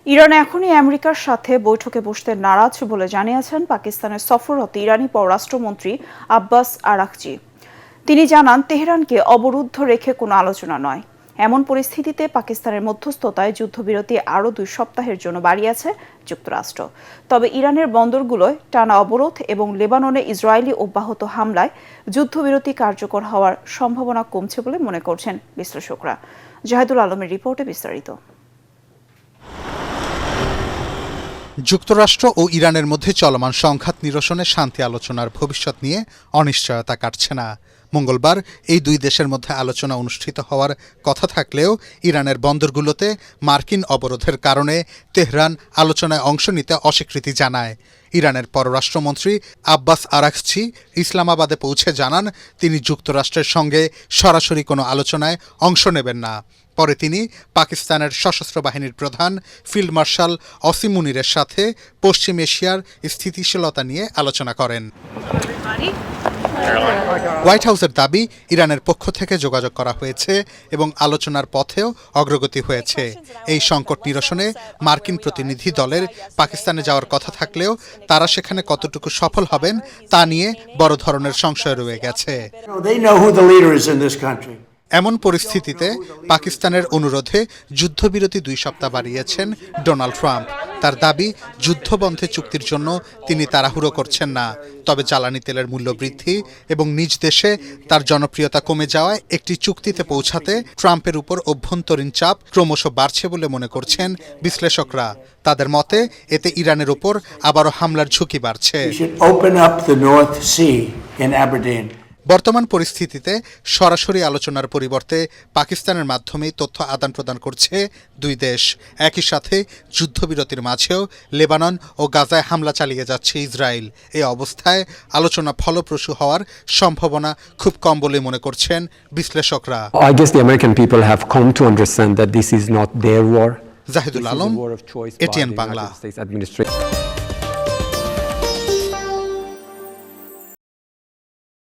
Iran এখনই আমেরিকার সাথে বৈঠকে বসতে নারাজ বলে জানিয়েছেন পাকিস্তানের সফররত ইরানি পররাষ্ট্রমন্ত্রী আব্বাস আরাকচি। তিনি জানান, তেহরানকে অবরুদ্ধ রেখে কোনো আলোচনা নয়। এমন পরিস্থিতিতে পাকিস্তানের মধ্যস্থতায় যুদ্ধবিরতি আরও 2 সপ্তাহের জন্য বাড়িয়েছে যুক্তরাষ্ট্র। তবে ইরানের বন্দরগুলোয় টানা অবরোধ এবং লেবাননে ইসরায়েলি অব্যাহত হামলায় যুদ্ধবিরতি কার্যকর হওয়ার সম্ভাবনা কমছে বলে মনে করছেন বিশ্লেষকরা। জাহিদুল আলমের রিপোর্টে বিস্তারিত। যুক্তরাষ্ট্র ও ইরানের মধ্যে চলমান সংঘাত নিরসনে শান্তি আলোচনার ভবিষ্যৎ নিয়ে অনিশ্চয়তা কাটছে না। মঙ্গলবার এই 2 দেশের মধ্যে আলোচনা অনুষ্ঠিত হওয়ার কথা থাকলেও ইরানের বন্দরগুলোতে মার্কিন অবরোধের কারণে তেহরান আলোচনায় অংশ নিতে অস্বীকৃতি জানায়। ইরানের পররাষ্ট্রমন্ত্রী আব্বাস আরাকচি ইসলামাবাদে পৌঁছে জানান, তিনি যুক্তরাষ্ট্রের সঙ্গে সরাসরি কোনো আলোচনায় অংশ নেবেন না। পরে তিনি পাকিস্তানের সশস্ত্র বাহিনীর প্রধান ফিল্ড মার্শাল অসিম মুনিরের সাথে পশ্চিম এশিয়ার স্থিতিশীলতা নিয়ে আলোচনা করেন। হোয়াইট হাউসের দাবি, ইরানের পক্ষ থেকে যোগাযোগ করা হয়েছে এবং আলোচনার পথেও অগ্রগতি হয়েছে। এই সংকট নিরসনে মার্কিন প্রতিনিধি দলের পাকিস্তানে যাওয়ার কথা থাকলেও তারা সেখানে কতটুকু সফল হবেন তা নিয়ে বড় ধরনের সংশয় রয়ে গেছে। এমন পরিস্থিতিতে পাকিস্তানের অনুরোধে যুদ্ধবিরতি 2 সপ্তাহ বাড়িয়েছেন ডোনাল্ড ট্রাম্প। তার দাবি, যুদ্ধবন্ধে চুক্তির জন্য তিনি তাড়াহুড়ো করছেন না। তবে জ্বালানি তেলের মূল্য বৃদ্ধি এবং নিজ দেশে তার জনপ্রিয়তা কমে যাওয়ায় একটি চুক্তিতে পৌঁছাতে ট্রাম্পের উপর অভ্যন্তরীণ চাপ ক্রমশ বাড়ছে বলে মনে করছেন বিশ্লেষকরা। তাদের মতে এতে ইরানের উপর আবারও হামলার ঝুঁকি বাড়ছে। বর্তমান পরিস্থিতিতে সরাসরি আলোচনার পরিবর্তে পাকিস্তানের মাধ্যমেই তথ্য আদান প্রদান করছে 2 দেশ। একই সাথে যুদ্ধবিরতির মাঝেও লেবানন ও গাজায় হামলা চালিয়ে যাচ্ছে ইসরায়েল। এই অবস্থায় আলোচনা ফলপ্রসূ হওয়ার সম্ভাবনা খুব কম বলে মনে করছেন বিশ্লেষকরা। I guess the American people have come to understand that this is not their war. Zahidul Alam, ATN Bangla.